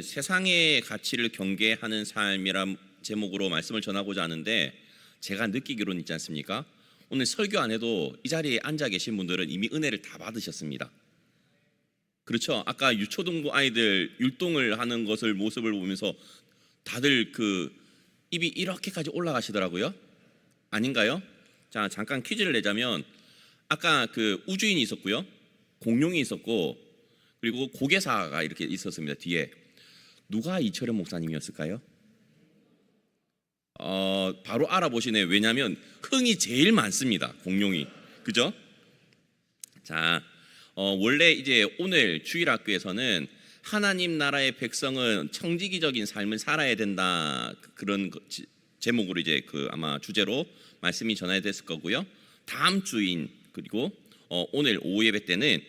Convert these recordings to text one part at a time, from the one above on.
세상의 가치를 경계하는 삶이란 제목으로 말씀을 전하고자 하는데, 제가 느끼기로는 있지 않습니까? 오늘 설교 안 해도 이 자리에 앉아 계신 분들은 이미 은혜를 다 받으셨습니다. 그렇죠? 아까 유초등부 아이들 율동을 하는 것을 모습을 보면서 다들 그 입이 이렇게까지 올라가시더라고요. 아닌가요? 자, 잠깐 퀴즈를 내자면, 아까 그 우주인이 있었고요, 공룡이 있었고, 그리고 고개사가 이렇게 있었습니다. 뒤에 누가 이철현 목사님이었을까요? 바로 알아보시네. 왜냐하면 흥이 제일 많습니다. 공룡이. 그죠? 자, 원래 이제 오늘 주일학교에서는 하나님 나라의 백성은 청지기적인 삶을 살아야 된다, 그런 제목으로 이제 아마 주제로 말씀이 전해졌을 거고요. 다음 주인 그리고 오늘 오후 예배 때는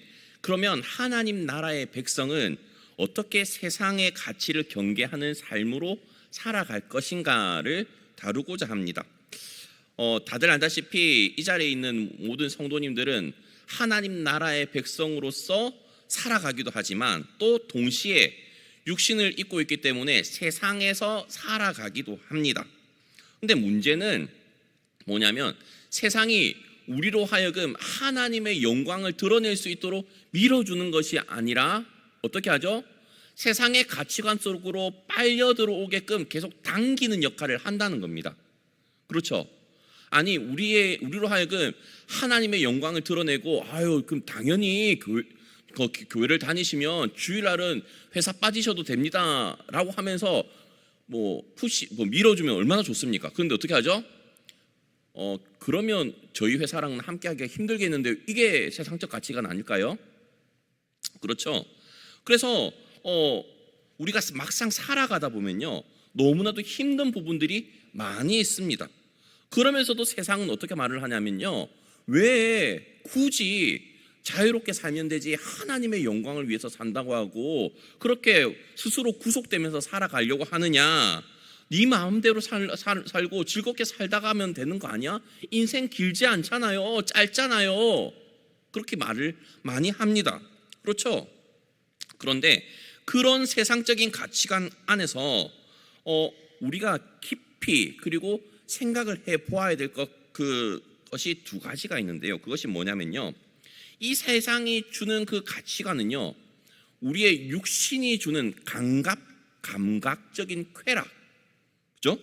그러면 하나님 나라의 백성은 어떻게 세상의 가치를 경계하는 삶으로 살아갈 것인가를 다루고자 합니다. 다들 알다시피 이 자리에 있는 모든 성도님들은 하나님 나라의 백성으로서 살아가기도 하지만 또 동시에 육신을 입고 있기 때문에 세상에서 살아가기도 합니다. 근데 문제는 뭐냐면, 세상이 우리로 하여금 하나님의 영광을 드러낼 수 있도록 밀어주는 것이 아니라 어떻게 하죠? 세상의 가치관 속으로 빨려 들어오게끔 계속 당기는 역할을 한다는 겁니다. 그렇죠? 아니, 우리로 하여금 하나님의 영광을 드러내고, 그럼 당연히 교회를 다니시면 주일날은 회사 빠지셔도 됩니다 라고 하면서 밀어주면 얼마나 좋습니까? 그런데 어떻게 하죠? 그러면 저희 회사랑은 함께하기가 힘들겠는데, 이게 세상적 가치관 아닐까요? 그렇죠? 그래서 우리가 막상 살아가다 보면요, 너무나도 힘든 부분들이 많이 있습니다. 그러면서도 세상은 어떻게 말을 하냐면요, 왜 굳이 자유롭게 살면 되지 하나님의 영광을 위해서 산다고 하고 그렇게 스스로 구속되면서 살아가려고 하느냐, 네 마음대로 살고 즐겁게 살다 가면 되는 거 아니야? 인생 길지 않잖아요, 짧잖아요, 그렇게 말을 많이 합니다. 그렇죠? 그런데 그런 세상적인 가치관 안에서 우리가 깊이 그리고 생각을 해보아야 될 그것이 두 가지가 있는데요. 그것이 뭐냐면요, 이 세상이 주는 그 가치관은요, 우리의 육신이 주는 감각적인 쾌락, 그죠?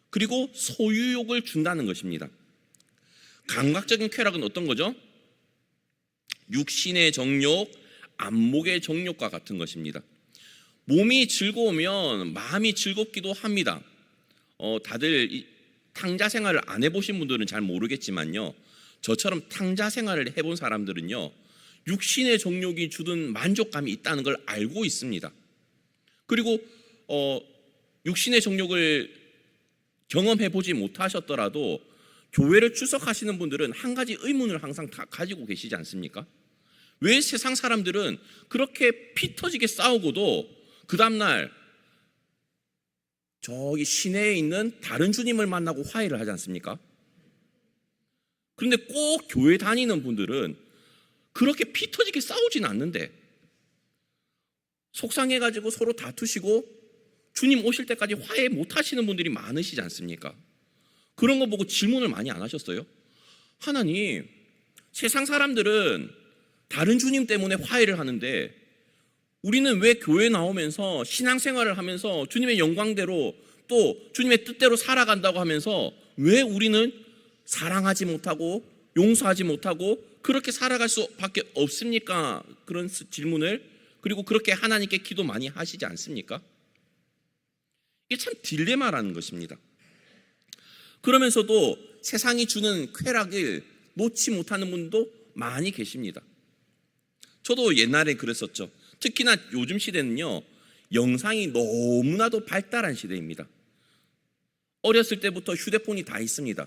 그리고 소유욕을 준다는 것입니다. 감각적인 쾌락은 어떤 거죠? 육신의 정욕, 안목의 정욕과 같은 것입니다. 몸이 즐거우면 마음이 즐겁기도 합니다. 다들 탕자 생활을 안 해보신 분들은 잘 모르겠지만요, 저처럼 탕자 생활을 해본 사람들은요, 육신의 정욕이 주는 만족감이 있다는 걸 알고 있습니다. 그리고 육신의 정욕을 경험해보지 못하셨더라도 교회를 출석하시는 분들은 한 가지 의문을 항상 다 가지고 계시지 않습니까? 왜 세상 사람들은 그렇게 피 터지게 싸우고도 그 다음날 저기 시내에 있는 다른 주님을 만나고 화해를 하지 않습니까? 그런데 꼭 교회 다니는 분들은 그렇게 피 터지게 싸우진 않는데 속상해가지고 서로 다투시고 주님 오실 때까지 화해 못 하시는 분들이 많으시지 않습니까? 그런 거 보고 질문을 많이 안 하셨어요? 하나님, 세상 사람들은 다른 주님 때문에 화해를 하는데 우리는 왜 교회 나오면서 신앙생활을 하면서 주님의 영광대로 또 주님의 뜻대로 살아간다고 하면서 왜 우리는 사랑하지 못하고 용서하지 못하고 그렇게 살아갈 수밖에 없습니까? 그런 질문을, 그리고 그렇게 하나님께 기도 많이 하시지 않습니까? 이게 참 딜레마라는 것입니다. 그러면서도 세상이 주는 쾌락을 놓지 못하는 분도 많이 계십니다. 저도 옛날에 그랬었죠. 특히나 요즘 시대는요, 영상이 너무나도 발달한 시대입니다. 어렸을 때부터 휴대폰이 다 있습니다.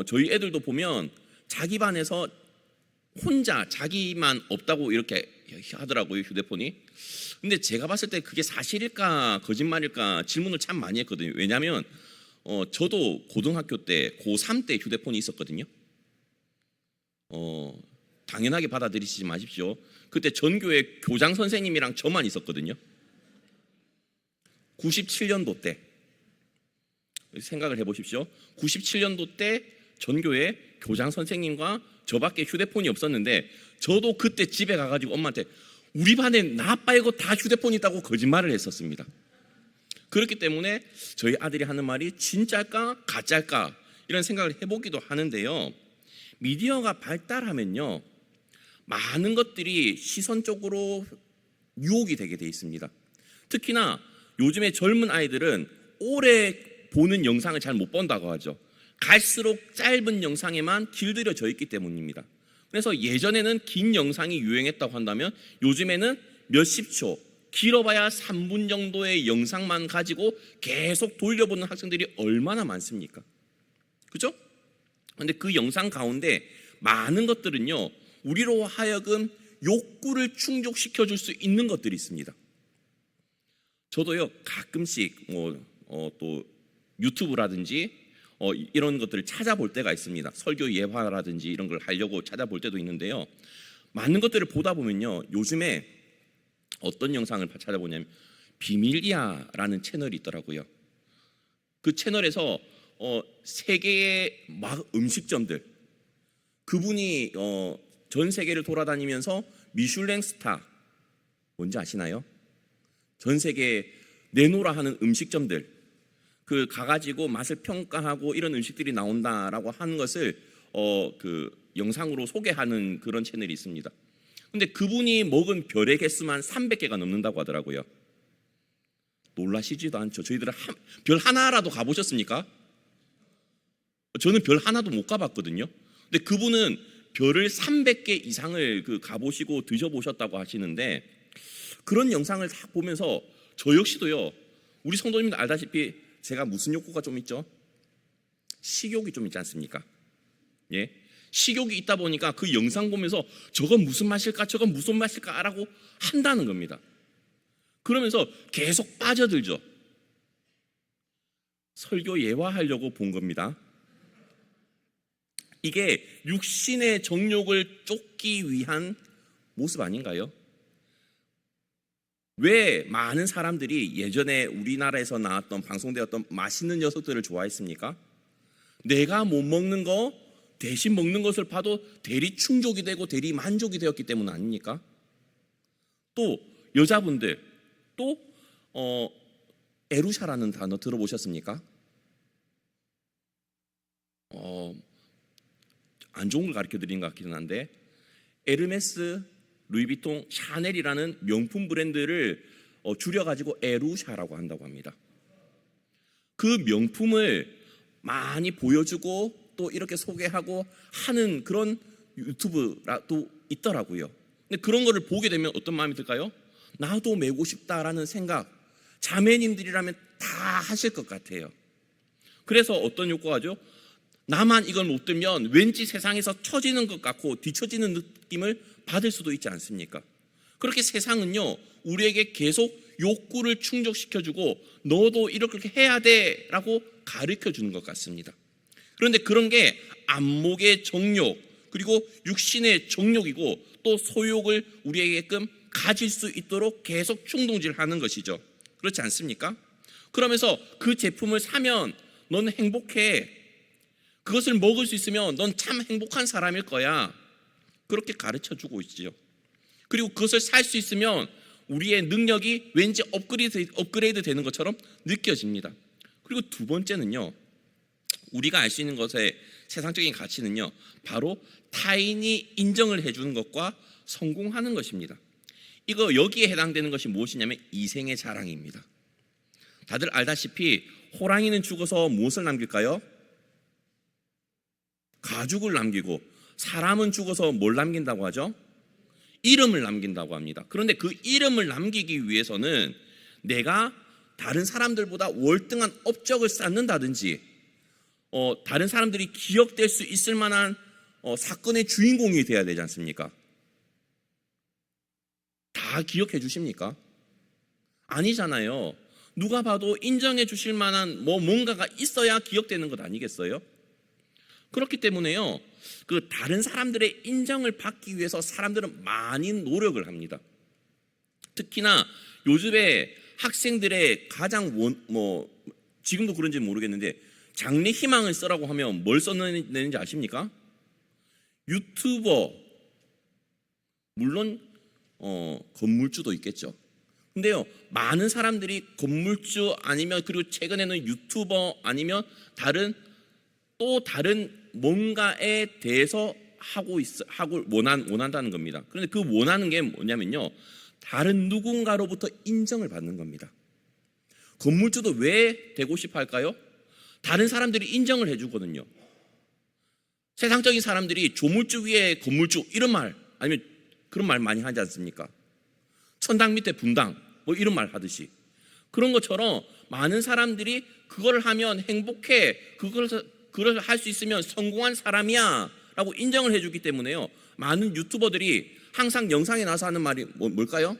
저희 애들도 보면 자기 반에서 혼자 자기만 없다고 이렇게 하더라고요, 휴대폰이. 근데 제가 봤을 때 그게 사실일까 거짓말일까 질문을 참 많이 했거든요. 왜냐하면 저도 고등학교 때 고3 때 휴대폰이 있었거든요. 당연하게 받아들이시지 마십시오. 그때 전교에 교장 선생님이랑 저만 있었거든요. 97년도 때 생각을 해보십시오. 97년도 때 전교에 교장 선생님과 저밖에 휴대폰이 없었는데 저도 그때 집에 가가지고 엄마한테 우리 반에 나 빼고 다 휴대폰이 있다고 거짓말을 했었습니다. 그렇기 때문에 저희 아들이 하는 말이 진짜일까 가짜일까 이런 생각을 해보기도 하는데요. 미디어가 발달하면요 많은 것들이 시선적으로 유혹이 되게 돼 있습니다. 특히나 요즘에 젊은 아이들은 오래 보는 영상을 잘 못 본다고 하죠. 갈수록 짧은 영상에만 길들여져 있기 때문입니다. 그래서 예전에는 긴 영상이 유행했다고 한다면 요즘에는 몇십 초, 길어봐야 3분 정도의 영상만 가지고 계속 돌려보는 학생들이 얼마나 많습니까? 그죠? 근데 그 영상 가운데 많은 것들은요 우리로 하여금 욕구를 충족시켜줄 수 있는 것들이 있습니다. 저도요 가끔씩 또 유튜브라든지 이런 것들을 찾아볼 때가 있습니다. 설교 예화라든지 이런 걸 하려고 찾아볼 때도 있는데요. 많은 것들을 보다 보면요 요즘에 어떤 영상을 찾아보냐면 비밀리아라는 채널이 있더라고요. 그 채널에서 세계의 음식점들, 그분이 전 세계를 돌아다니면서 미슐랭 스타 뭔지 아시나요? 전 세계에 내놓으라 하는 음식점들 그 가가지고 맛을 평가하고 이런 음식들이 나온다라고 하는 것을 그 영상으로 소개하는 그런 채널이 있습니다. 근데 그분이 먹은 별의 개수만 300개가 넘는다고 하더라고요. 놀라시지도 않죠. 저희들은 별 하나라도 가보셨습니까? 저는 별 하나도 못 가봤거든요. 근데 그분은 별을 300개 이상을 가보시고 드셔보셨다고 하시는데 그런 영상을 다 보면서 저 역시도요 우리 성도님들 알다시피 제가 무슨 욕구가 좀 있죠? 식욕이 좀 있지 않습니까? 예, 식욕이 있다 보니까 그 영상 보면서 저건 무슨 맛일까 저건 무슨 맛일까 라고 한다는 겁니다. 그러면서 계속 빠져들죠. 설교 예화하려고 본 겁니다. 이게 육신의 정욕을 쫓기 위한 모습 아닌가요? 왜 많은 사람들이 예전에 우리나라에서 나왔던 방송되었던 맛있는 녀석들을 좋아했습니까? 내가 못 먹는 거 대신 먹는 것을 봐도 대리 충족이 되고 대리 만족이 되었기 때문 아닙니까? 또 여자분들 또 에루샤라는 단어 들어보셨습니까? 안 좋은 걸 가르쳐 드린 것 같기는 한데 에르메스, 루이비통, 샤넬이라는 명품 브랜드를 줄여가지고 에루샤라고 한다고 합니다. 그 명품을 많이 보여주고 또 이렇게 소개하고 하는 그런 유튜브도 있더라고요. 근데 그런 거를 보게 되면 어떤 마음이 들까요? 나도 메고 싶다라는 생각 자매님들이라면 다 하실 것 같아요. 그래서 어떤 욕구가 죠? 나만 이걸 못 들면 왠지 세상에서 처지는 것 같고 뒤처지는 느낌을 받을 수도 있지 않습니까? 그렇게 세상은요 우리에게 계속 욕구를 충족시켜주고 너도 이렇게 해야 돼 라고 가르쳐주는 것 같습니다. 그런데 그런 게 안목의 정욕 그리고 육신의 정욕이고 또 소욕을 우리에게끔 가질 수 있도록 계속 충동질하는 것이죠. 그렇지 않습니까? 그러면서 그 제품을 사면 넌 행복해, 그것을 먹을 수 있으면 넌 참 행복한 사람일 거야, 그렇게 가르쳐주고 있지요. 그리고 그것을 살 수 있으면 우리의 능력이 왠지 업그레이드 되는 것처럼 느껴집니다. 그리고 두 번째는요, 우리가 알 수 있는 것의 세상적인 가치는요 바로 타인이 인정을 해주는 것과 성공하는 것입니다. 이거 여기에 해당되는 것이 무엇이냐면 이생의 자랑입니다. 다들 알다시피 호랑이는 죽어서 무엇을 남길까요? 가죽을 남기고 사람은 죽어서 뭘 남긴다고 하죠? 이름을 남긴다고 합니다. 그런데 그 이름을 남기기 위해서는 내가 다른 사람들보다 월등한 업적을 쌓는다든지 다른 사람들이 기억될 수 있을 만한 사건의 주인공이 돼야 되지 않습니까? 다 기억해 주십니까? 아니잖아요. 누가 봐도 인정해 주실 만한 뭔가가 있어야 기억되는 것 아니겠어요? 그렇기 때문에요, 그 다른 사람들의 인정을 받기 위해서 사람들은 많이 노력을 합니다. 특히나 요즘에 학생들의 가장 지금도 그런지 모르겠는데 장래 희망을 쓰라고 하면 뭘 써내는지 아십니까? 유튜버, 물론 건물주도 있겠죠. 근데요, 많은 사람들이 건물주 아니면 그리고 최근에는 유튜버 아니면 또 다른 뭔가에 대해서 하고 원한다는 겁니다. 그런데 그 원하는 게 뭐냐면요, 다른 누군가로부터 인정을 받는 겁니다. 건물주도 왜 되고 싶어 할까요? 다른 사람들이 인정을 해주거든요. 세상적인 사람들이 조물주 위에 건물주 이런 말 아니면 그런 말 많이 하지 않습니까? 천당 밑에 분당 이런 말 하듯이 그런 것처럼 많은 사람들이 그걸 하면 행복해, 그걸 할 수 있으면 성공한 사람이야 라고 인정을 해주기 때문에요, 많은 유튜버들이 항상 영상에 나와서 하는 말이 뭘까요?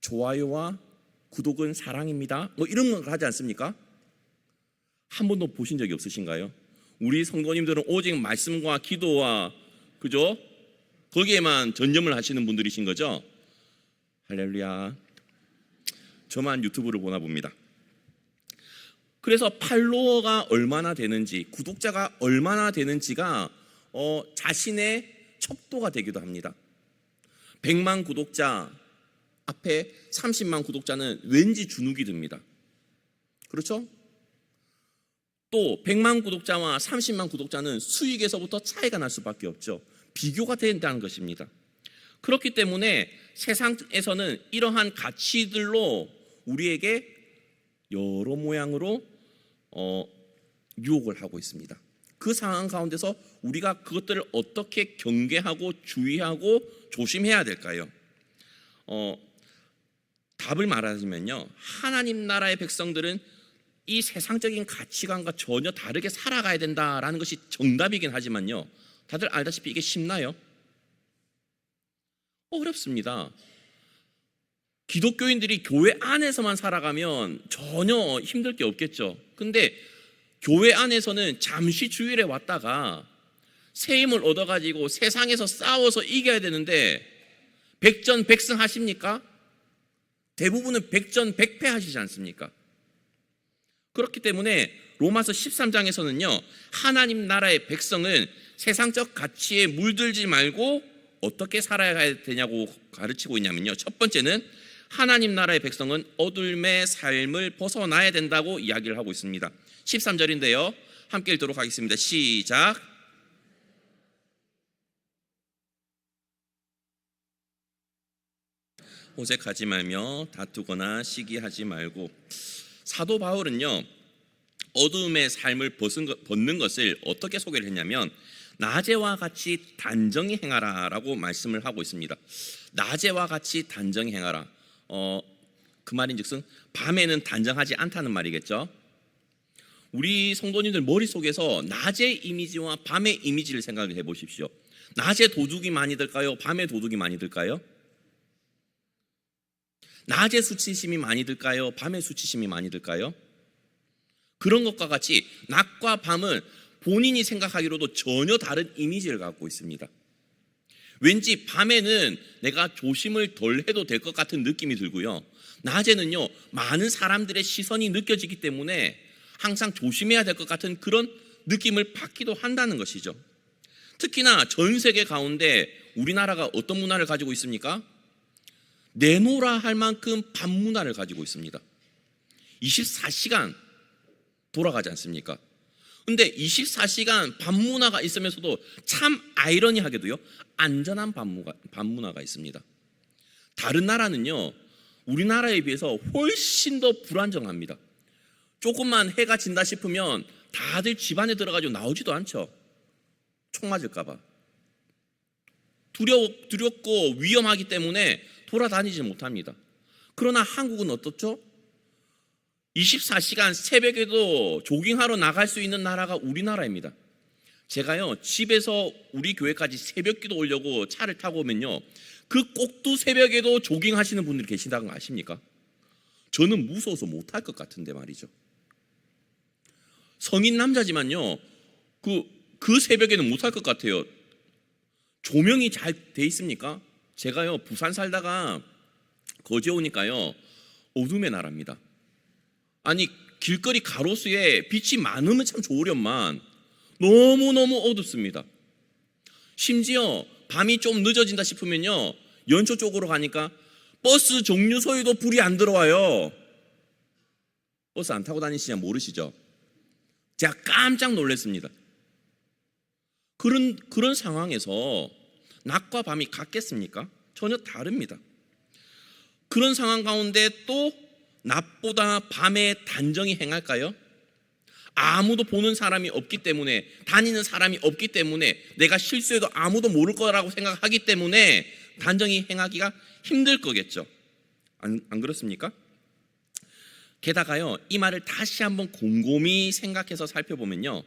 좋아요와 구독은 사랑입니다 이런 걸 하지 않습니까? 한 번도 보신 적이 없으신가요? 우리 성도님들은 오직 말씀과 기도와 그죠? 거기에만 전념을 하시는 분들이신 거죠? 할렐루야. 저만 유튜브를 보나 봅니다. 그래서 팔로워가 얼마나 되는지, 구독자가 얼마나 되는지가 자신의 척도가 되기도 합니다. 100만 구독자 앞에 30만 구독자는 왠지 주눅이 듭니다. 그렇죠? 또 100만 구독자와 30만 구독자는 수익에서부터 차이가 날 수밖에 없죠. 비교가 된다는 것입니다. 그렇기 때문에 세상에서는 이러한 가치들로 우리에게 여러 모양으로 유혹을 하고 있습니다. 그 상황 가운데서 우리가 그것들을 어떻게 경계하고 주의하고 조심해야 될까요? 답을 말하자면요, 하나님 나라의 백성들은 이 세상적인 가치관과 전혀 다르게 살아가야 된다라는 것이 정답이긴 하지만요, 다들 알다시피 이게 쉽나요? 어렵습니다. 기독교인들이 교회 안에서만 살아가면 전혀 힘들 게 없겠죠. 근데 교회 안에서는 잠시 주일에 왔다가 새 힘을 얻어가지고 세상에서 싸워서 이겨야 되는데 백전백승 하십니까? 대부분은 백전백패 하시지 않습니까? 그렇기 때문에 로마서 13장에서는요, 하나님 나라의 백성은 세상적 가치에 물들지 말고 어떻게 살아야 되냐고 가르치고 있냐면요, 첫 번째는 하나님 나라의 백성은 어둠의 삶을 벗어나야 된다고 이야기를 하고 있습니다. 13절인데요, 함께 읽도록 하겠습니다. 시작. 호색하지 말며 다투거나 시기하지 말고. 사도 바울은요, 어둠의 삶을 벗는 것을 어떻게 소개를 했냐면 낮에와 같이 단정히 행하라 라고 말씀을 하고 있습니다. 낮에와 같이 단정히 행하라, 그 말인즉슨 밤에는 단정하지 않다는 말이겠죠. 우리 성도님들 머릿속에서 낮의 이미지와 밤의 이미지를 생각을 해보십시오. 낮에 도둑이 많이 들까요? 밤에 도둑이 많이 들까요? 낮에 수치심이 많이 들까요? 밤에 수치심이 많이 들까요? 그런 것과 같이 낮과 밤은 본인이 생각하기로도 전혀 다른 이미지를 갖고 있습니다. 왠지 밤에는 내가 조심을 덜 해도 될 것 같은 느낌이 들고요, 낮에는요 많은 사람들의 시선이 느껴지기 때문에 항상 조심해야 될 것 같은 그런 느낌을 받기도 한다는 것이죠. 특히나 전 세계 가운데 우리나라가 어떤 문화를 가지고 있습니까? 내노라 할 만큼 밤 문화를 가지고 있습니다. 24시간 돌아가지 않습니까? 근데 24시간 밤 문화가 있으면서도 참 아이러니하게도요, 안전한 밤 문화가 있습니다. 다른 나라는요, 우리나라에 비해서 훨씬 더 불안정합니다. 조금만 해가 진다 싶으면 다들 집 안에 들어가지고 나오지도 않죠. 총 맞을까 봐. 두렵고 위험하기 때문에 돌아다니지 못합니다. 그러나 한국은 어떻죠? 24시간 새벽에도 조깅하러 나갈 수 있는 나라가 우리나라입니다. 제가요, 집에서 우리 교회까지 새벽기도 오려고 차를 타고 오면요, 그 꼭두 새벽에도 조깅하시는 분들이 계시다는 거 아십니까? 저는 무서워서 못할 것 같은데 말이죠. 성인 남자지만요, 그 새벽에는 못할 것 같아요. 조명이 잘 돼 있습니까? 제가요, 부산 살다가 거제 오니까요, 어둠의 나라입니다. 아니 길거리 가로수에 빛이 많으면 참 좋으련만 너무너무 어둡습니다. 심지어 밤이 좀 늦어진다 싶으면요, 연초 쪽으로 가니까 버스 정류소에도 불이 안 들어와요. 버스 안 타고 다니시냐 모르시죠? 제가 깜짝 놀랐습니다. 그런 상황에서 낮과 밤이 같겠습니까? 전혀 다릅니다. 그런 상황 가운데 또 낮보다 밤에 단정히 행할까요? 아무도 보는 사람이 없기 때문에, 다니는 사람이 없기 때문에, 내가 실수해도 아무도 모를 거라고 생각하기 때문에 단정히 행하기가 힘들 거겠죠. 안 그렇습니까? 게다가요, 이 말을 다시 한번 곰곰이 생각해서 살펴보면요,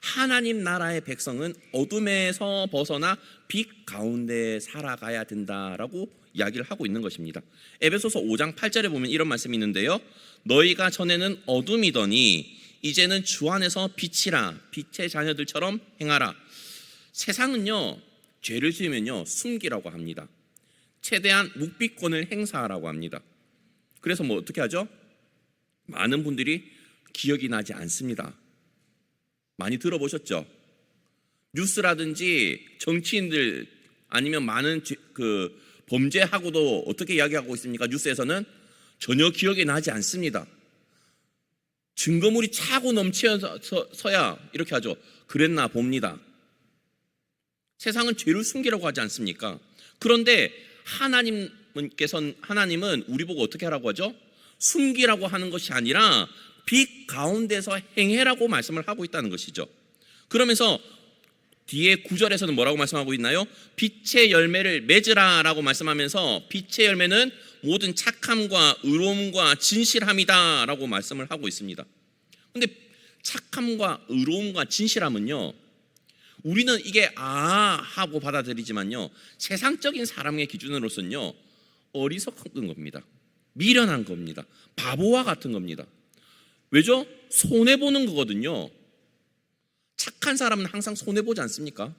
하나님 나라의 백성은 어둠에서 벗어나 빛 가운데 살아가야 된다라고 이야기를 하고 있는 것입니다. 에베소서 5장 8절에 보면 이런 말씀이 있는데요, 너희가 전에는 어둠이더니 이제는 주 안에서 빛이라, 빛의 자녀들처럼 행하라. 세상은요, 죄를 지으면요 숨기라고 합니다. 최대한 묵비권을 행사하라고 합니다. 그래서 뭐 어떻게 하죠? 많은 분들이 기억이 나지 않습니다. 많이 들어보셨죠? 뉴스라든지 정치인들 아니면 많은 범죄하고도 어떻게 이야기하고 있습니까? 뉴스에서는 전혀 기억이 나지 않습니다. 증거물이 차고 넘쳐서야 이렇게 하죠. 그랬나 봅니다. 세상은 죄를 숨기라고 하지 않습니까? 그런데 하나님은 우리 보고 어떻게 하라고 하죠? 숨기라고 하는 것이 아니라 빛 가운데서 행해라고 말씀을 하고 있다는 것이죠. 그러면서 뒤에 9절에서는 뭐라고 말씀하고 있나요? 빛의 열매를 맺으라 라고 말씀하면서 빛의 열매는 모든 착함과 의로움과 진실함이다 라고 말씀을 하고 있습니다. 근데 착함과 의로움과 진실함은요, 우리는 이게 하고 받아들이지만요, 세상적인 사람의 기준으로서는요 어리석은 겁니다. 미련한 겁니다. 바보와 같은 겁니다. 왜죠? 손해보는 거거든요. 착한 사람은 항상 손해보지 않습니까?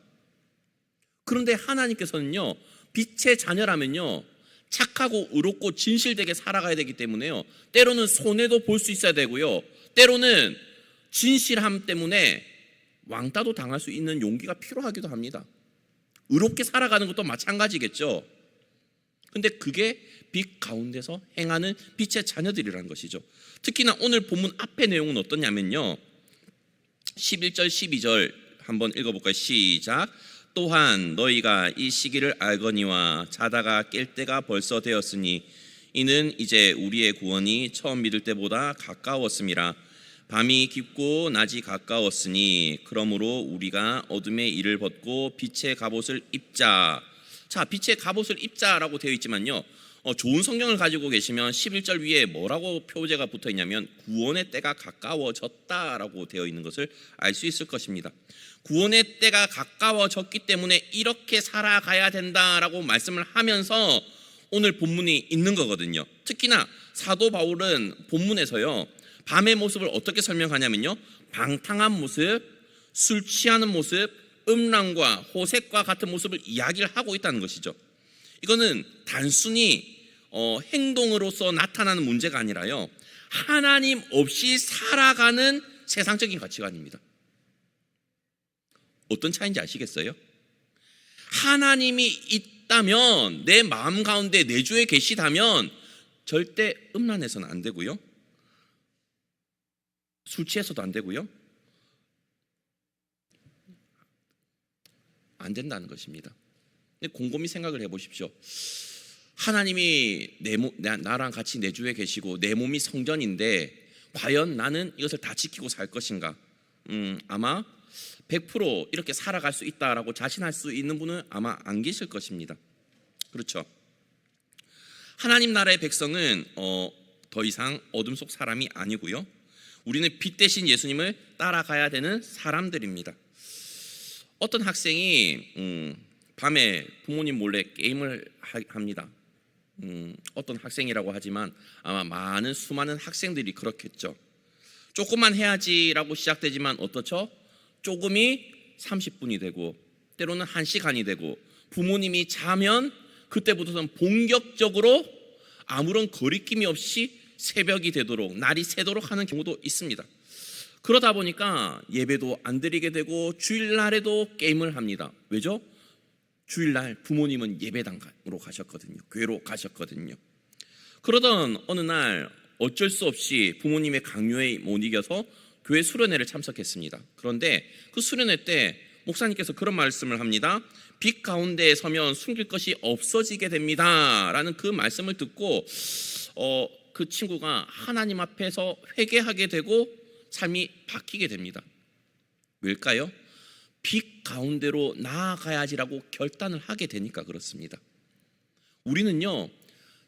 그런데 하나님께서는요, 빛의 자녀라면요 착하고 의롭고 진실되게 살아가야 되기 때문에요, 때로는 손해도 볼 수 있어야 되고요, 때로는 진실함 때문에 왕따도 당할 수 있는 용기가 필요하기도 합니다. 의롭게 살아가는 것도 마찬가지겠죠. 근데 그게 빛 가운데서 행하는 빛의 자녀들이라는 것이죠. 특히나 오늘 본문 앞의 내용은 어떠냐면요, 11절 12절 한번 읽어볼까요? 시작. 또한 너희가 이 시기를 알거니와 자다가 깰 때가 벌써 되었으니 이는 이제 우리의 구원이 처음 믿을 때보다 가까웠음이라. 밤이 깊고 낮이 가까웠으니 그러므로 우리가 어둠의 일을 벗고 빛의 갑옷을 입자. 자, 빛의 갑옷을 입자라고 되어 있지만요, 좋은 성경을 가지고 계시면 11절 위에 뭐라고 표제가 붙어 있냐면 구원의 때가 가까워졌다라고 되어 있는 것을 알 수 있을 것입니다. 구원의 때가 가까워졌기 때문에 이렇게 살아가야 된다라고 말씀을 하면서 오늘 본문이 있는 거거든요. 특히나 사도 바울은 본문에서요, 밤의 모습을 어떻게 설명하냐면요, 방탕한 모습, 술 취하는 모습, 음란과 호색과 같은 모습을 이야기를 하고 있다는 것이죠. 이거는 단순히 행동으로서 나타나는 문제가 아니라요, 하나님 없이 살아가는 세상적인 가치관입니다. 어떤 차이인지 아시겠어요? 하나님이 있다면, 내 마음 가운데 내주에 계시다면 절대 음란해서는 안 되고요, 술 취해서도 안 되고요, 안 된다는 것입니다. 곰곰이 생각을 해보십시오. 하나님이 나랑 같이 내주에 계시고 내 몸이 성전인데 과연 나는 이것을 다 지키고 살 것인가? 아마 100% 이렇게 살아갈 수 있다라고 자신할 수 있는 분은 아마 안 계실 것입니다. 그렇죠? 하나님 나라의 백성은 더 이상 어둠 속 사람이 아니고요, 우리는 빛 대신 예수님을 따라가야 되는 사람들입니다. 어떤 학생이 밤에 부모님 몰래 게임을 합니다. 어떤 학생이라고 하지만 아마 많은 수많은 학생들이 그렇겠죠. 조금만 해야지라고 시작되지만 어떻죠? 조금이 30분이 되고 때로는 1시간이 되고, 부모님이 자면 그때부터는 본격적으로 아무런 거리낌이 없이 새벽이 되도록 날이 새도록 하는 경우도 있습니다. 그러다 보니까 예배도 안 드리게 되고 주일날에도 게임을 합니다. 왜죠? 주일날 부모님은 예배당으로 가셨거든요. 교회로 가셨거든요. 그러던 어느 날 어쩔 수 없이 부모님의 강요에 못 이겨서 교회 수련회를 참석했습니다. 그런데 그 수련회 때 목사님께서 그런 말씀을 합니다. 빛 가운데에 서면 숨길 것이 없어지게 됩니다 라는 그 말씀을 듣고 그 친구가 하나님 앞에서 회개하게 되고 삶이 바뀌게 됩니다. 왜일까요? 빛 가운데로 나아가야지라고 결단을 하게 되니까 그렇습니다. 우리는요,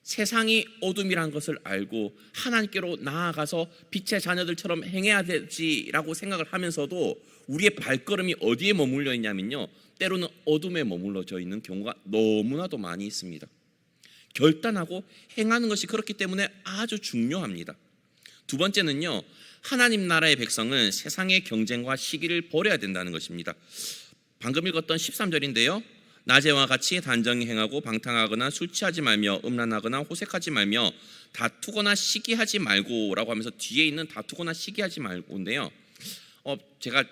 세상이 어둠이란 것을 알고 하나님께로 나아가서 빛의 자녀들처럼 행해야 되지라고 생각을 하면서도 우리의 발걸음이 어디에 머물러 있냐면요, 때로는 어둠에 머물러져 있는 경우가 너무나도 많이 있습니다. 결단하고 행하는 것이 그렇기 때문에 아주 중요합니다. 두 번째는요, 하나님 나라의 백성은 세상의 경쟁과 시기를 버려야 된다는 것입니다. 방금 읽었던 13절인데요. 낮에와 같이 단정히 행하고 방탕하거나 술 취하지 말며 음란하거나 호색하지 말며 다투거나 시기하지 말고 라고 하면서 뒤에 있는 다투거나 시기하지 말고인데요. 제가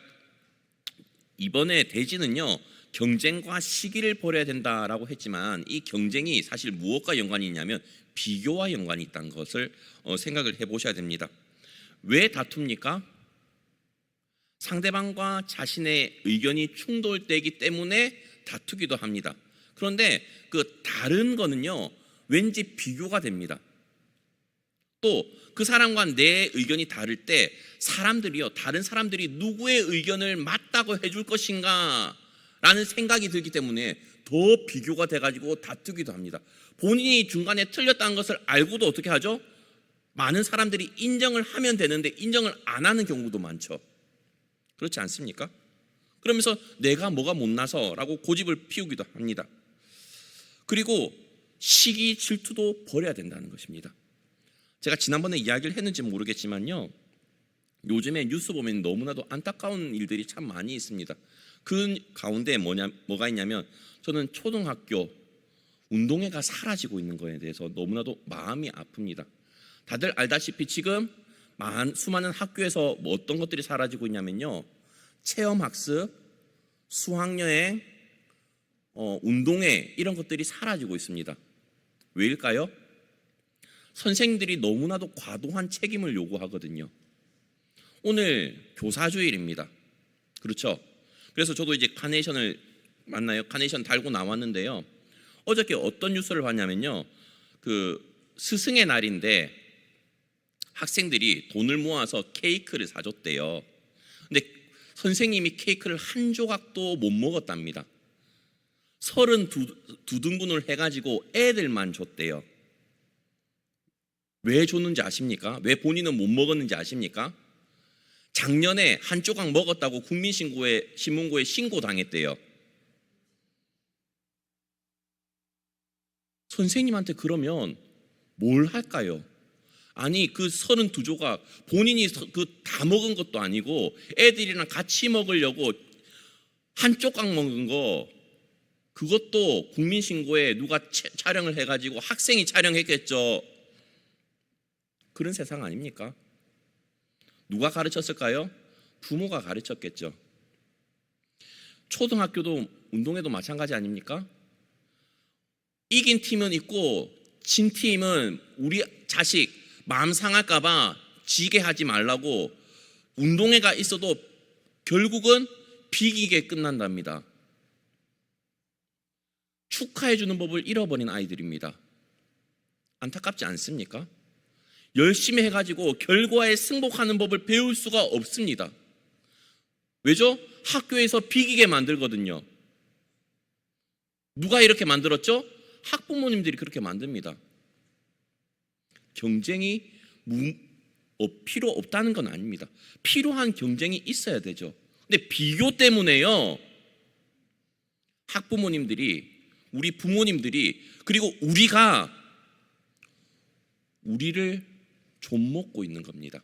이번에 대지는요, 경쟁과 시기를 버려야 된다라고 했지만 이 경쟁이 사실 무엇과 연관이 있냐면 비교와 연관이 있다는 것을 생각을 해보셔야 됩니다. 왜 다툽니까? 상대방과 자신의 의견이 충돌되기 때문에 다투기도 합니다. 그런데 그 다른 거는요, 왠지 비교가 됩니다. 또 그 사람과 내 의견이 다를 때 다른 사람들이 누구의 의견을 맞다고 해줄 것인가 라는 생각이 들기 때문에 더 비교가 돼가지고 다투기도 합니다. 본인이 중간에 틀렸다는 것을 알고도 어떻게 하죠? 많은 사람들이 인정을 하면 되는데 인정을 안 하는 경우도 많죠. 그렇지 않습니까? 그러면서 내가 뭐가 못나서 라고 고집을 피우기도 합니다. 그리고 시기 질투도 버려야 된다는 것입니다. 제가 지난번에 이야기를 했는지 모르겠지만요, 요즘에 뉴스 보면 너무나도 안타까운 일들이 참 많이 있습니다. 그 가운데 뭐가 있냐면 저는 초등학교 운동회가 사라지고 있는 거에 대해서 너무나도 마음이 아픕니다. 다들 알다시피 지금 수많은 학교에서 어떤 것들이 사라지고 있냐면요, 체험학습, 수학여행, 운동회 이런 것들이 사라지고 있습니다. 왜일까요? 선생님들이 너무나도 과도한 책임을 요구하거든요. 오늘 교사주일입니다. 그렇죠? 그래서 저도 이제 카네이션을 카네이션 달고 나왔는데요. 어저께 어떤 뉴스를 봤냐면요, 그 스승의 날인데 학생들이 돈을 모아서 케이크를 사줬대요. 근데 선생님이 케이크를 한 조각도 못 먹었답니다. 32등분을 해가지고 애들만 줬대요. 왜 줬는지 아십니까? 왜 본인은 못 먹었는지 아십니까? 작년에 한 조각 먹었다고 신문고에 신고당했대요. 선생님한테 그러면 뭘 할까요? 아니, 그 32조각 본인이 다 먹은 것도 아니고 애들이랑 같이 먹으려고 한 조각 먹은 거, 그것도 국민신고에 누가 촬영을 해가지고 학생이 촬영했겠죠. 그런 세상 아닙니까? 누가 가르쳤을까요? 부모가 가르쳤겠죠. 초등학교도 운동회도 마찬가지 아닙니까? 이긴 팀은 있고 진 팀은 우리 자식 마음 상할까봐 지게 하지 말라고 운동회가 있어도 결국은 비기게 끝난답니다. 축하해주는 법을 잃어버린 아이들입니다. 안타깝지 않습니까? 열심히 해가지고 결과에 승복하는 법을 배울 수가 없습니다. 왜죠? 학교에서 비기게 만들거든요. 누가 이렇게 만들었죠? 학부모님들이 그렇게 만듭니다. 경쟁이 필요 없다는 건 아닙니다. 필요한 경쟁이 있어야 되죠. 근데 비교 때문에요, 학부모님들이, 우리 부모님들이, 그리고 우리를 좀먹고 있는 겁니다.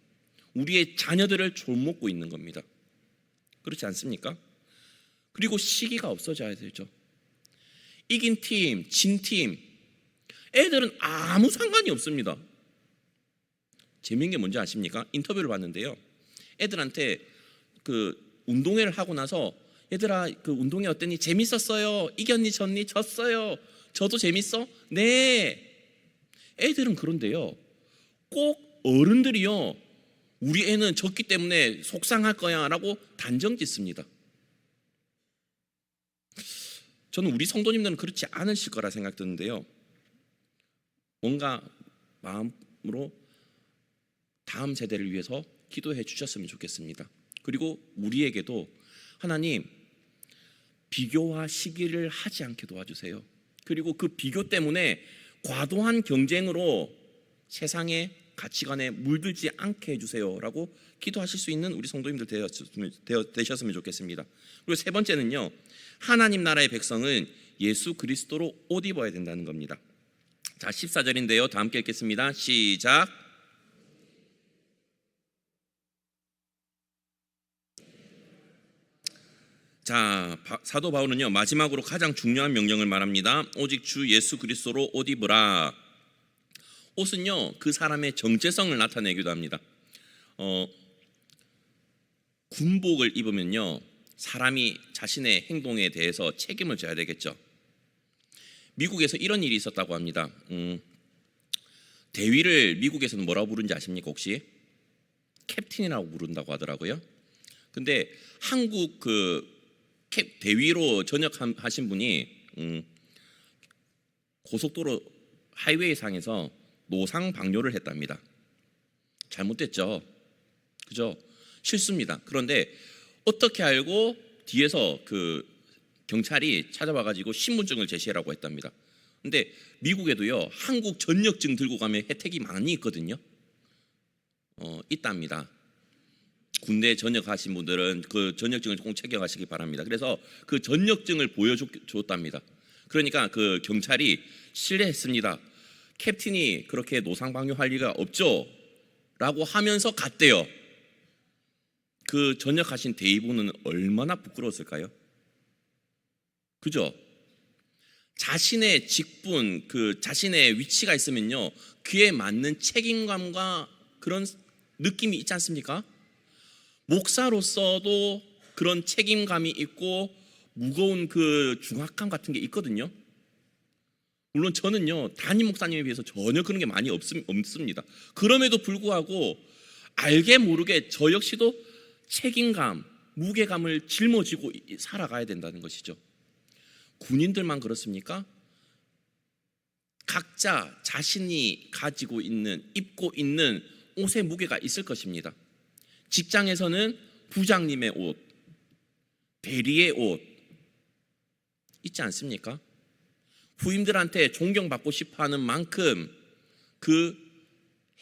우리의 자녀들을 좀먹고 있는 겁니다. 그렇지 않습니까? 그리고 시기가 없어져야 되죠. 이긴 팀, 진 팀, 애들은 아무 상관이 없습니다. 재미있는 게 뭔지 아십니까? 인터뷰를 봤는데요. 애들한테 그 운동회를 하고 나서 얘들아 그 운동회 어땠니? 재밌었어요. 이겼니? 졌니? 졌어요. 저도 재밌어? 네. 애들은 그런데요. 꼭 어른들이요. 우리 애는 졌기 때문에 속상할 거야 라고 단정 짓습니다. 저는 우리 성도님들은 그렇지 않으실 거라 생각드는데요. 뭔가 마음으로 다음 세대를 위해서 기도해 주셨으면 좋겠습니다. 그리고 우리에게도 하나님 비교와 시기를 하지 않게 도와주세요. 그리고 그 비교 때문에 과도한 경쟁으로 세상의 가치관에 물들지 않게 해주세요 라고 기도하실 수 있는 우리 성도님들 되셨으면 좋겠습니다. 그리고 세 번째는요, 하나님 나라의 백성은 예수 그리스도로 옷 입어야 된다는 겁니다. 자, 14절인데요 다 함께 읽겠습니다. 시작. 자, 사도 바울은요 마지막으로 가장 중요한 명령을 말합니다. 오직 주 예수 그리스도로 옷 입으라. 옷은요 그 사람의 정체성을 나타내기도 합니다. 군복을 입으면요 사람이 자신의 행동에 대해서 책임을 져야 되겠죠. 미국에서 이런 일이 있었다고 합니다. 대위를 미국에서는 뭐라고 부르는지 아십니까 혹시? 캡틴이라고 부른다고 하더라고요. 근데 한국 그 대위로 전역하신 분이 고속도로 하이웨이 상에서 노상 방뇨를 했답니다. 잘못됐죠. 그죠? 실수입니다. 그런데 어떻게 알고 뒤에서 그 경찰이 찾아와가지고 신분증을 제시하라고 했답니다. 근데 미국에도요 한국 전역증 들고 가면 혜택이 많이 있거든요. 있답니다. 군대 전역하신 분들은 그 전역증을 꼭 챙겨가시기 바랍니다. 그래서 그 전역증을 보여줬답니다. 그러니까 그 경찰이 실례했습니다. 캡틴이 그렇게 노상방뇨할 리가 없죠 라고 하면서 갔대요. 그 전역하신 대위분은 얼마나 부끄러웠을까요? 그죠? 자신의 직분, 그 자신의 위치가 있으면요 그에 맞는 책임감과 그런 느낌이 있지 않습니까? 목사로서도 그런 책임감이 있고 무거운 그 중압감 같은 게 있거든요. 물론 저는요 담임 목사님에 비해서 전혀 그런 게 많이 없습니다. 그럼에도 불구하고 알게 모르게 저 역시도 책임감, 무게감을 짊어지고 살아가야 된다는 것이죠. 군인들만 그렇습니까? 각자 자신이 가지고 있는, 입고 있는 옷의 무게가 있을 것입니다. 직장에서는 부장님의 옷, 대리의 옷 있지 않습니까? 후임들한테 존경받고 싶어하는 만큼 그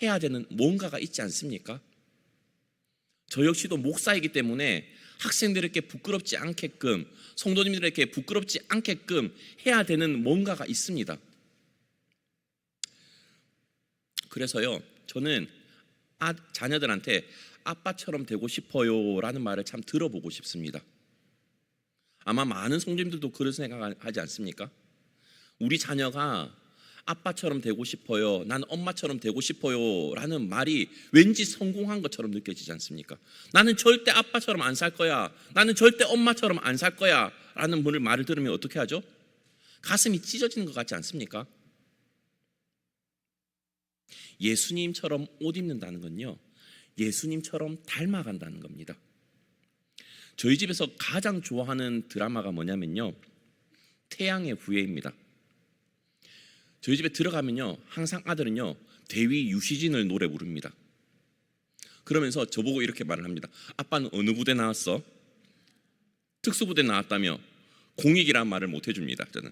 해야 되는 뭔가가 있지 않습니까? 저 역시도 목사이기 때문에 학생들에게 부끄럽지 않게끔, 성도님들에게 부끄럽지 않게끔 해야 되는 뭔가가 있습니다. 그래서요 저는 자녀들한테 아빠처럼 되고 싶어요 라는 말을 참 들어보고 싶습니다. 아마 많은 성도님들도 그런 생각하지 않습니까? 우리 자녀가 아빠처럼 되고 싶어요, 난 엄마처럼 되고 싶어요 라는 말이 왠지 성공한 것처럼 느껴지지 않습니까? 나는 절대 아빠처럼 안 살 거야, 나는 절대 엄마처럼 안 살 거야 라는 분을 말을 들으면 어떻게 하죠? 가슴이 찢어지는 것 같지 않습니까? 예수님처럼 옷 입는다는 건요 예수님처럼 닮아간다는 겁니다. 저희 집에서 가장 좋아하는 드라마가 뭐냐면요 태양의 후예입니다. 저희 집에 들어가면요 항상 아들은요 대위 유시진을 노래 부릅니다. 그러면서 저보고 이렇게 말을 합니다. 아빠는 어느 부대 나왔어? 특수부대 나왔다며? 공익이란 말을 못 해줍니다. 저는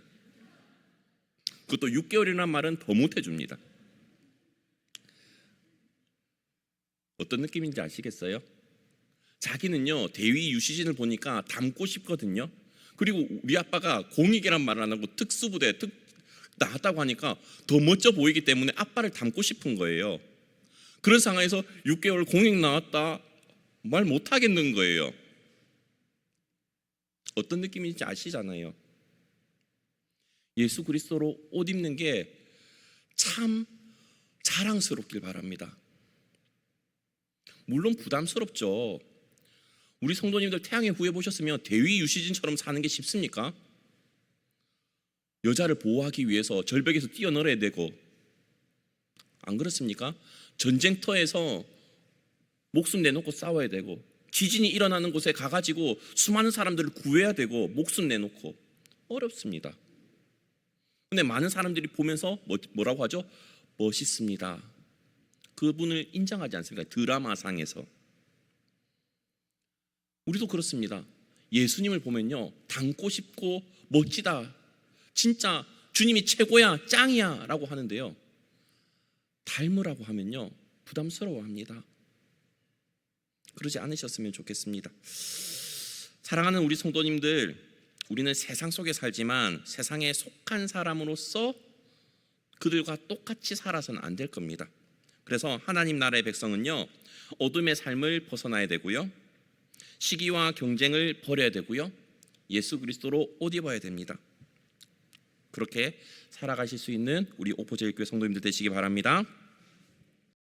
그것도 6개월이라는 말은 더 못 해줍니다. 어떤 느낌인지 아시겠어요? 자기는요 대위 유시진을 보니까 닮고 싶거든요. 그리고 우리 아빠가 공익이란 말을 안 하고 특수부대 나왔다고 하니까 더 멋져 보이기 때문에 아빠를 닮고 싶은 거예요. 그런 상황에서 6개월 공익 나왔다 말 못하겠는 거예요. 어떤 느낌인지 아시잖아요. 예수 그리스도로 옷 입는 게 참 자랑스럽길 바랍니다. 물론 부담스럽죠. 우리 성도님들 태양의 후예 보셨으면 대위 유시진처럼 사는 게 쉽습니까? 여자를 보호하기 위해서 절벽에서 뛰어내려야 되고, 안 그렇습니까? 전쟁터에서 목숨 내놓고 싸워야 되고, 지진이 일어나는 곳에 가가지고 수많은 사람들을 구해야 되고, 목숨 내놓고. 어렵습니다. 근데 많은 사람들이 보면서 뭐라고 하죠? 멋있습니다. 그분을 인정하지 않습니까? 드라마상에서. 우리도 그렇습니다. 예수님을 보면요, 닮고 싶고 멋지다, 진짜 주님이 최고야, 짱이야 라고 하는데요, 닮으라고 하면요 부담스러워합니다. 그러지 않으셨으면 좋겠습니다. 사랑하는 우리 성도님들, 우리는 세상 속에 살지만 세상에 속한 사람으로서 그들과 똑같이 살아서는 안 될 겁니다. 그래서 하나님 나라의 백성은요, 어둠의 삶을 벗어나야 되고요, 시기와 경쟁을 버려야 되고요, 예수 그리스도로 옷 입어야 됩니다. 그렇게 살아가실 수 있는 우리 오포제일교회 성도님들 되시기 바랍니다.